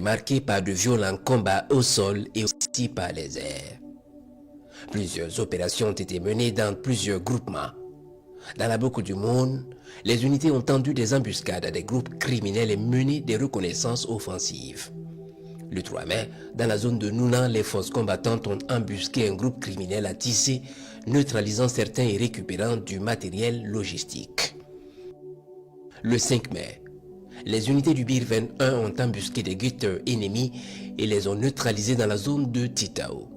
marquée par de violents combats au sol et aussi par les airs. Plusieurs opérations ont été menées dans plusieurs groupements. Dans la boucle du monde, les unités ont tendu des embuscades à des groupes criminels et mené des reconnaissances offensives. Le 3 mai, dans la zone de Nounan, les forces combattantes ont embusqué un groupe criminel à Tissé, neutralisant certains et récupérant du matériel logistique. Le 5 mai, les unités du BIR 21 ont embusqué des guetteurs ennemis et les ont neutralisés dans la zone de Titao.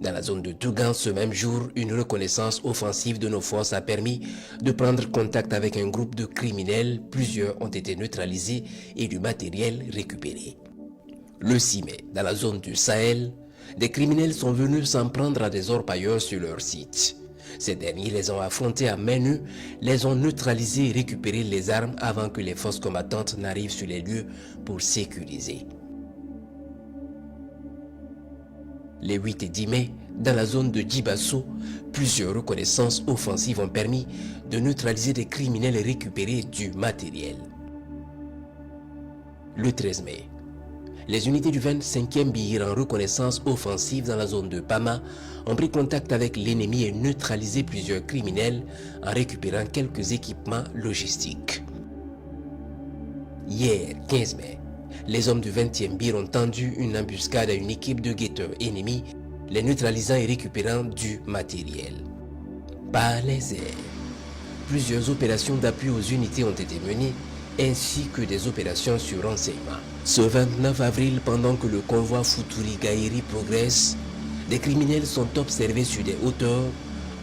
Dans la zone de Tougan, ce même jour, une reconnaissance offensive de nos forces a permis de prendre contact avec un groupe de criminels. Plusieurs ont été neutralisés et du matériel récupéré. Le 6 mai, dans la zone du Sahel, des criminels sont venus s'en prendre à des orpailleurs sur leur site. Ces derniers les ont affrontés à main nue, les ont neutralisés et récupéré les armes avant que les forces combattantes n'arrivent sur les lieux pour sécuriser. Les 8 et 10 mai, dans la zone de Djibasso, plusieurs reconnaissances offensives ont permis de neutraliser des criminels et récupérer du matériel. Le 13 mai, les unités du 25e BIR en reconnaissance offensive dans la zone de Pama ont pris contact avec l'ennemi et neutralisé plusieurs criminels en récupérant quelques équipements logistiques. Hier, 15 mai, les hommes du 20e BIR ont tendu une embuscade à une équipe de guetteurs ennemis, les neutralisant et récupérant du matériel. Par les airs, plusieurs opérations d'appui aux unités ont été menées, ainsi que des opérations sur renseignement. Ce 29 avril, pendant que le convoi Futuri-Gaïri progresse, des criminels sont observés sur des hauteurs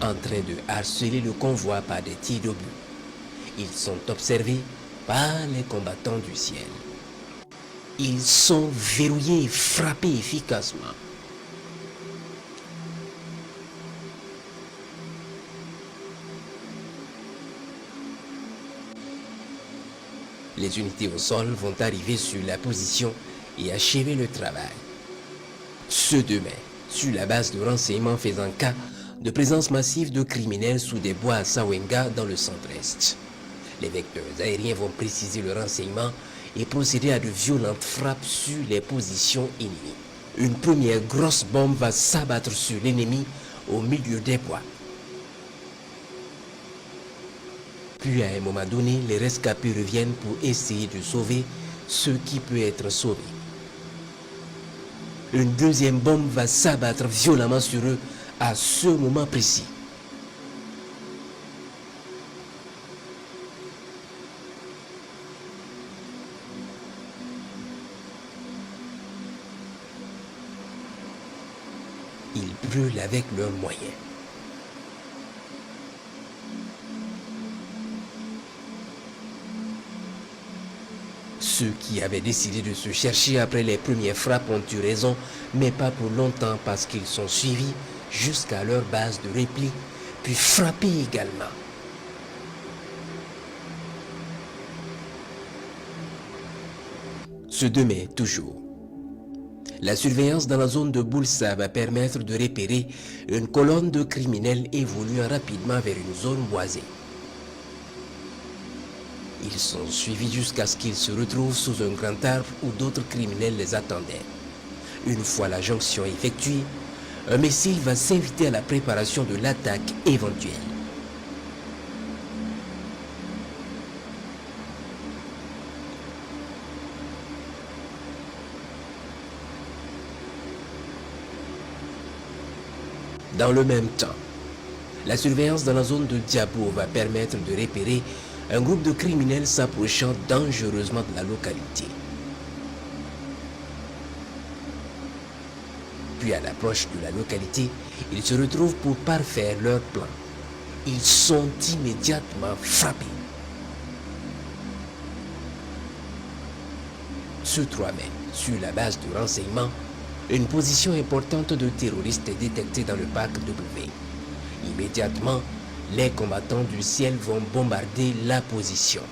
en train de harceler le convoi par des tirs d'obus. Ils sont observés par les combattants du ciel. Ils sont verrouillés et frappés efficacement. Les unités au sol vont arriver sur la position et achever le travail. Ce 2 mai, sur la base de renseignements faisant cas de présence massive de criminels sous des bois à Sawenga dans le centre-est. Les vecteurs aériens vont préciser le renseignement et procéder à de violentes frappes sur les positions ennemies. Une première grosse bombe va s'abattre sur l'ennemi au milieu des bois. Puis à un moment donné, les rescapés reviennent pour essayer de sauver ce qui peut être sauvé. Une deuxième bombe va s'abattre violemment sur eux à ce moment précis. Ils brûlent avec leurs moyens. Ceux qui avaient décidé de se chercher après les premières frappes ont eu raison, mais pas pour longtemps parce qu'ils sont suivis jusqu'à leur base de repli, puis frappés également. Ce 2 mai, toujours. La surveillance dans la zone de Boulsa va permettre de repérer une colonne de criminels évoluant rapidement vers une zone boisée. Ils sont suivis jusqu'à ce qu'ils se retrouvent sous un grand arbre où d'autres criminels les attendaient. Une fois la jonction effectuée, un missile va s'inviter à la préparation de l'attaque éventuelle. Dans le même temps, la surveillance dans la zone de Diabo va permettre de repérer un groupe de criminels s'approchant dangereusement de la localité. Puis à l'approche de la localité, ils se retrouvent pour parfaire leur plan. Ils sont immédiatement frappés. Ce 3 mai, sur la base de renseignements, une position importante de terroristes est détectée dans le parc W. Immédiatement, les combattants du ciel vont bombarder la position.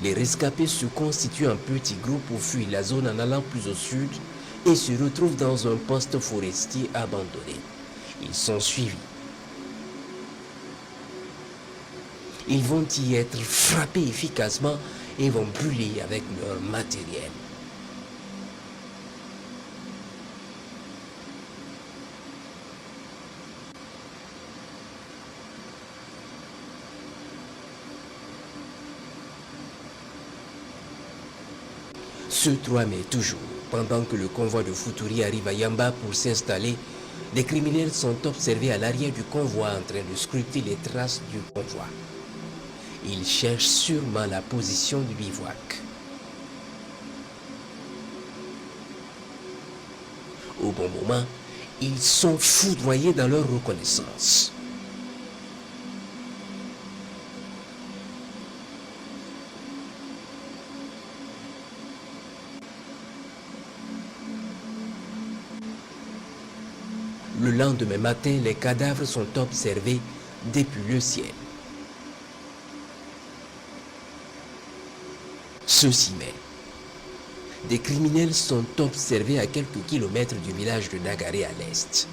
Les rescapés se constituent en petits groupes pour fuir la zone en allant plus au sud et se retrouvent dans un poste forestier abandonné. Ils sont suivis. Ils vont y être frappés efficacement et vont brûler avec leur matériel. Ce 3 mai toujours, pendant que le convoi de Futuri arrive à Yamba pour s'installer, des criminels sont observés à l'arrière du convoi en train de scruter les traces du convoi. Ils cherchent sûrement la position du bivouac. Au bon moment, ils sont foudroyés dans leur reconnaissance. Le lendemain matin, les cadavres sont observés depuis le ciel. Ce 6 mai, des criminels sont observés à quelques kilomètres du village de Nagaré à l'est.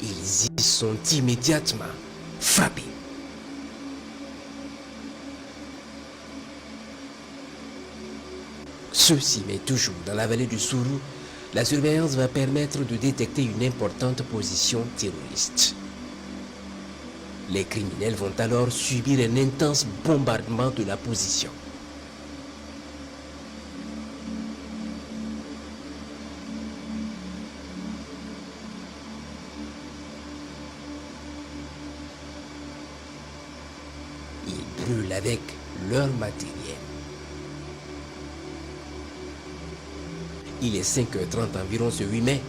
Ils y sont immédiatement frappés. Ce 6 mai, toujours dans la vallée du Sourou, la surveillance va permettre de détecter une importante position terroriste. Les criminels vont alors subir un intense bombardement de la position. Ils brûlent avec leur matériel. Il est 5h30 environ ce 8 mai,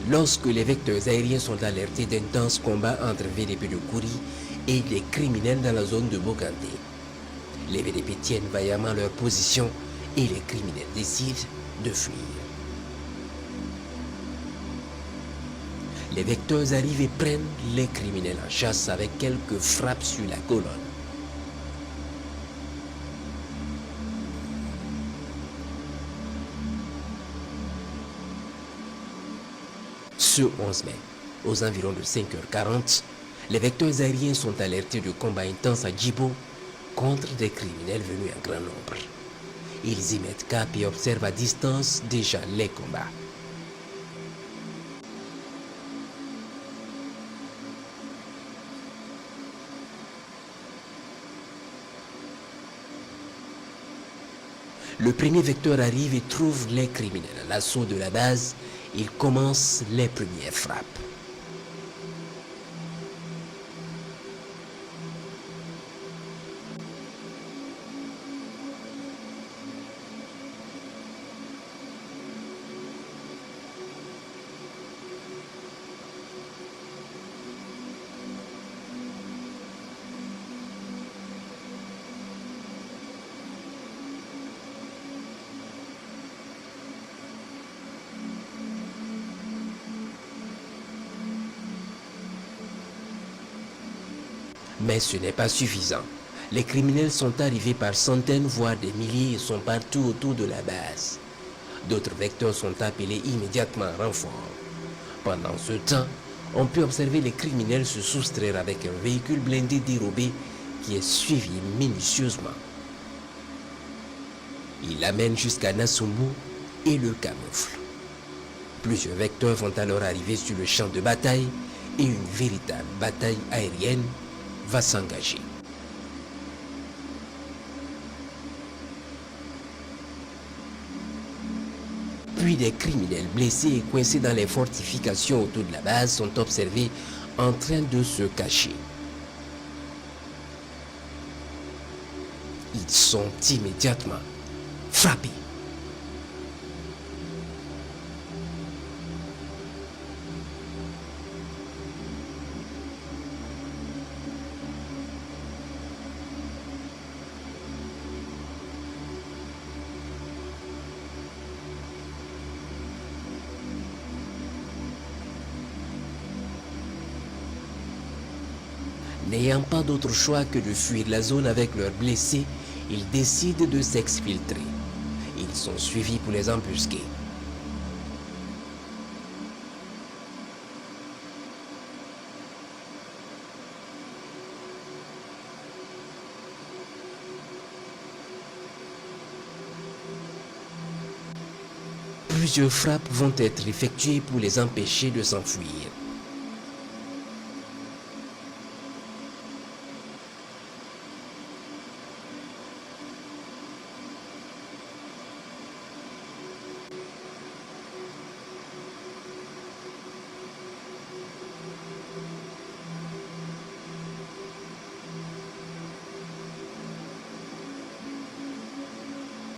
lorsque les vecteurs aériens sont alertés d'un dense combat entre VDP de Kouri et les criminels dans la zone de Bogandé. Les VDP tiennent vaillamment leur position et les criminels décident de fuir. Les vecteurs arrivent et prennent les criminels en chasse avec quelques frappes sur la colonne. Ce 11 mai, aux environs de 5h40, les vecteurs aériens sont alertés de combats intenses à Djibo contre des criminels venus en grand nombre. Ils y mettent cap et observent à distance déjà les combats. Le premier vecteur arrive et trouve les criminels à l'assaut de la base. Il commence les premières frappes. Mais ce n'est pas suffisant. Les criminels sont arrivés par centaines, voire des milliers et sont partout autour de la base. D'autres vecteurs sont appelés immédiatement en renfort. Pendant ce temps, on peut observer les criminels se soustraire avec un véhicule blindé dérobé qui est suivi minutieusement. Il l'amène jusqu'à Nassumbu et le camoufle. Plusieurs vecteurs vont alors arriver sur le champ de bataille et une véritable bataille aérienne va s'engager. Puis des criminels blessés et coincés dans les fortifications autour de la base sont observés en train de se cacher. Ils sont immédiatement frappés. N'ayant pas d'autre choix que de fuir la zone avec leurs blessés, ils décident de s'exfiltrer. Ils sont suivis pour les embusquer. Plusieurs frappes vont être effectuées pour les empêcher de s'enfuir.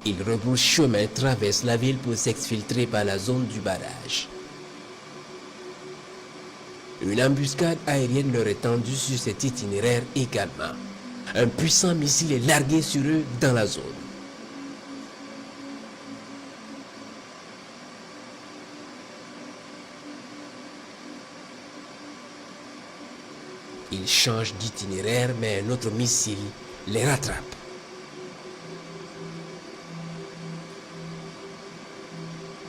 Ils rebroussent chemin, traversent la ville pour s'exfiltrer par la zone du barrage. Une embuscade aérienne leur est tendue sur cet itinéraire également. Un puissant missile est largué sur eux dans la zone. Ils changent d'itinéraire, mais un autre missile les rattrape.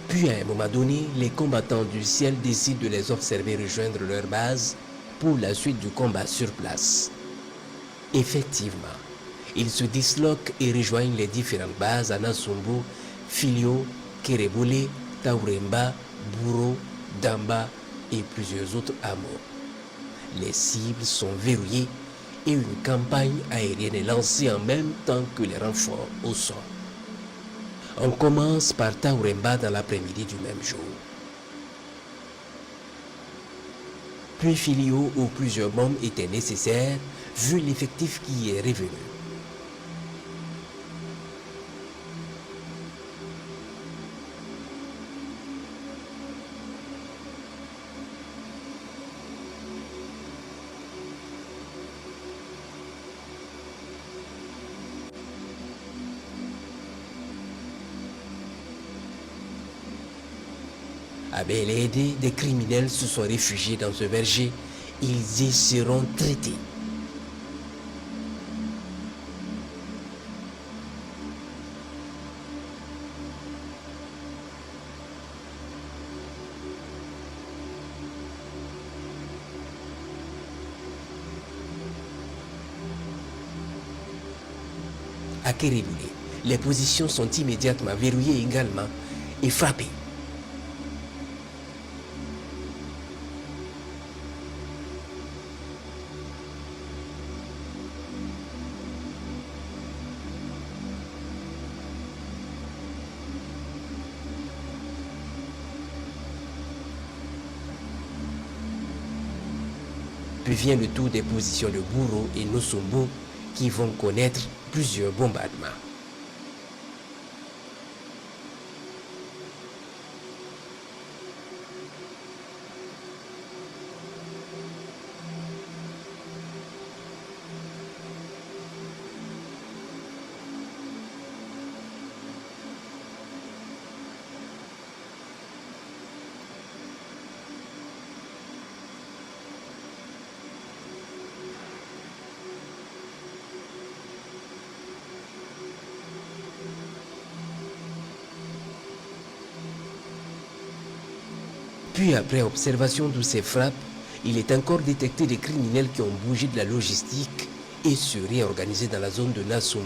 Puis à un moment donné, les combattants du ciel décident de les observer rejoindre leur base pour la suite du combat sur place. Effectivement, ils se disloquent et rejoignent les différentes bases à Nasumbu, Filio, Kerebole, Tauremba, Buro, Damba et plusieurs autres hameaux. Les cibles sont verrouillées et une campagne aérienne est lancée en même temps que les renforts au sol. On commence par Tauremba dans l'après-midi du même jour. Puis Filio où plusieurs bombes étaient nécessaires vu l'effectif qui y est revenu. À Belede, des criminels se sont réfugiés dans ce verger. Ils y seront traités. À Kerebule, les positions sont immédiatement verrouillées également et frappées. Puis vient le tour des positions de Buro et Nosumbu qui vont connaître plusieurs bombardements. Puis après observation de ces frappes, il est encore détecté des criminels qui ont bougé de la logistique et se réorganisé dans la zone de Nasumbu.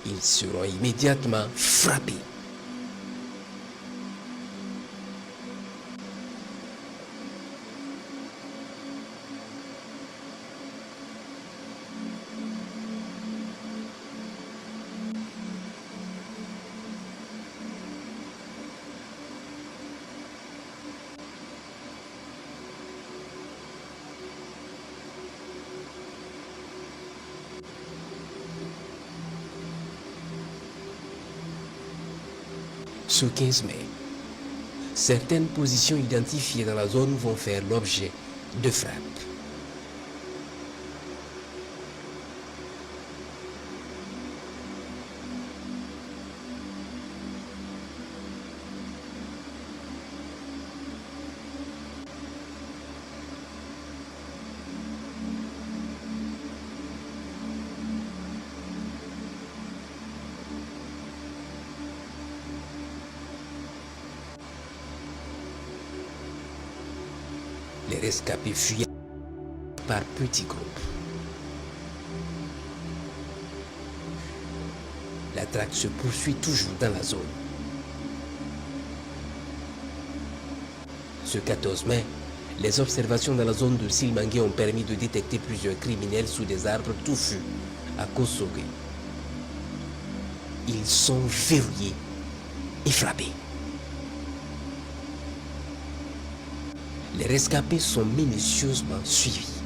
Ils seront immédiatement frappés. Ce 15 mai, certaines positions identifiées dans la zone vont faire l'objet de frappes. Les rescapés fuyaient par petits groupes. La traque se poursuit toujours dans la zone. Ce 14 mai, les observations dans la zone de Silmangué ont permis de détecter plusieurs criminels sous des arbres touffus à Kosogé. Ils sont verrouillés et frappés. Les rescapés sont minutieusement suivis.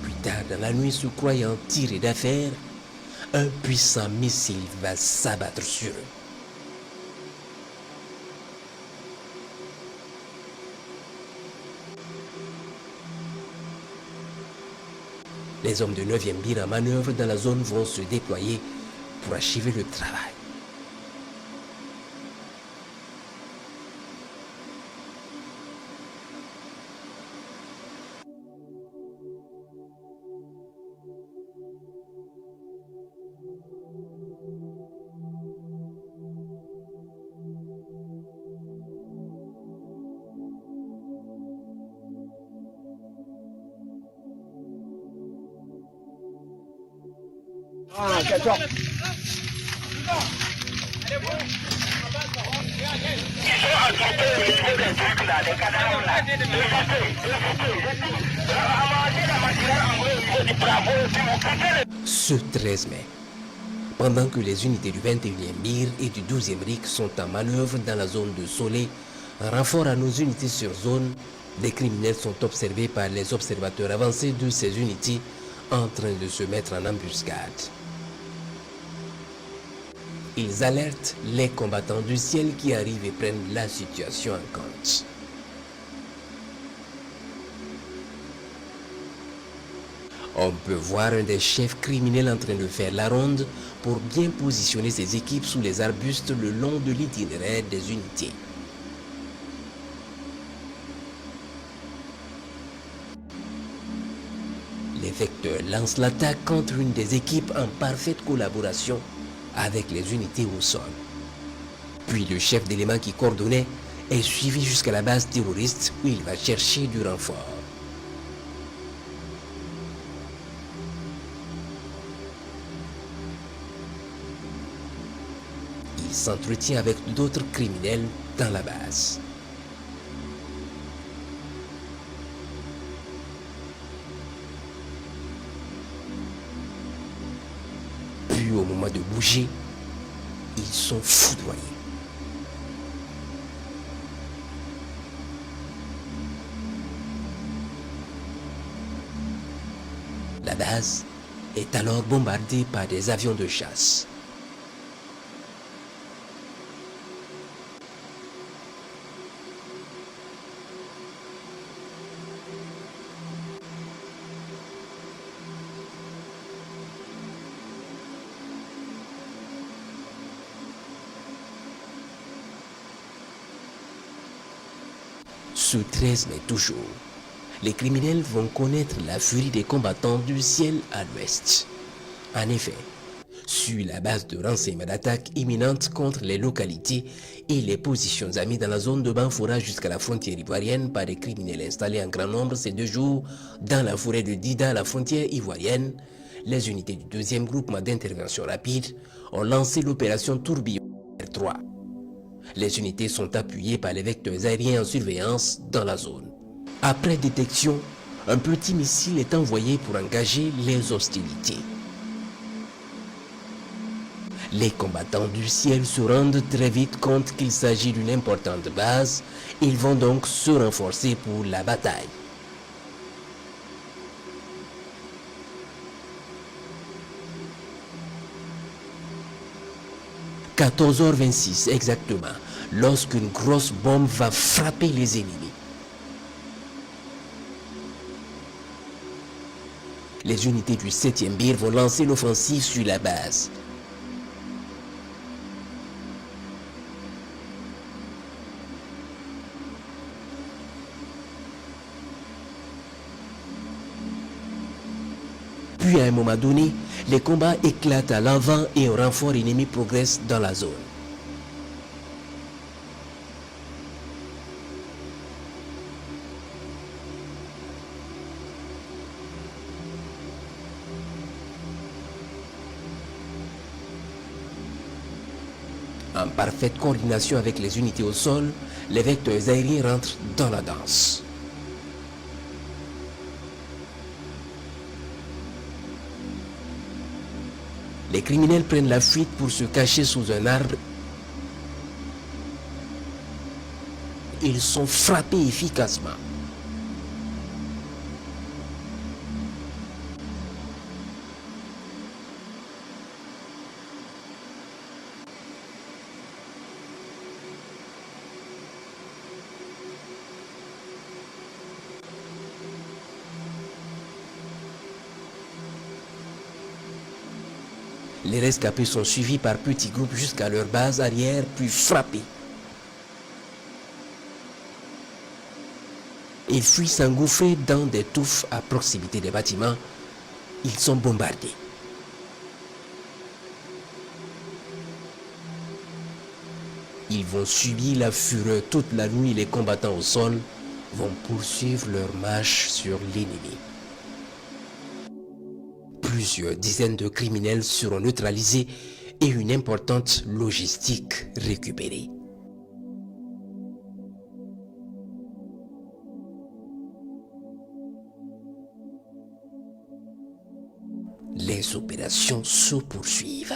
Plus tard dans la nuit, se croyant tirés d'affaire, un puissant missile va s'abattre sur eux. Les hommes de 9e BIR en manœuvre dans la zone vont se déployer pour achever le travail. Ce 13 mai, pendant que les unités du 21e BIR et du 12e RIC sont en manœuvre dans la zone de Solé, en renfort à nos unités sur zone, des criminels sont observés par les observateurs avancés de ces unités en train de se mettre en embuscade. Ils alertent les combattants du ciel qui arrivent et prennent la situation en compte. On peut voir un des chefs criminels en train de faire la ronde pour bien positionner ses équipes sous les arbustes le long de l'itinéraire des unités. Les vecteurs lancent l'attaque contre une des équipes en parfaite collaboration avec les unités au sol. Puis le chef d'élément qui coordonnait est suivi jusqu'à la base terroriste où il va chercher du renfort. Il s'entretient avec d'autres criminels dans la base. Puis au moment de bouger, ils sont foudroyés. La base est alors bombardée par des avions de chasse. Ce 13 mai toujours, les criminels vont connaître la furie des combattants du ciel à l'ouest. En effet, sur la base de renseignements d'attaque imminente contre les localités et les positions amies dans la zone de Banfoura jusqu'à la frontière ivoirienne par des criminels installés en grand nombre ces 2 jours dans la forêt de Dida à la frontière ivoirienne, les unités du 2e groupement d'intervention rapide ont lancé l'opération Tourbillon R3. Les unités sont appuyées par les vecteurs aériens en surveillance dans la zone. Après détection, un petit missile est envoyé pour engager les hostilités. Les combattants du ciel se rendent très vite compte qu'il s'agit d'une importante base. Ils vont donc se renforcer pour la bataille. « 14h26 exactement, lorsqu'une grosse bombe va frapper les ennemis. Les unités du 7e BIR vont lancer l'offensive sur la base. Puis à un moment donné, les combats éclatent à l'avant et un renfort ennemi progresse dans la zone. En parfaite coordination avec les unités au sol, les vecteurs aériens rentrent dans la danse. Les criminels prennent la fuite pour se cacher sous un arbre. Ils sont frappés efficacement. Les rescapés sont suivis par petits groupes jusqu'à leur base arrière, puis frappés. Ils fuient s'engouffrer dans des touffes à proximité des bâtiments. Ils sont bombardés. Ils vont subir la fureur toute la nuit. Les combattants au sol vont poursuivre leur marche sur l'ennemi. Plusieurs dizaines de criminels seront neutralisés et une importante logistique récupérée. Les opérations se poursuivent.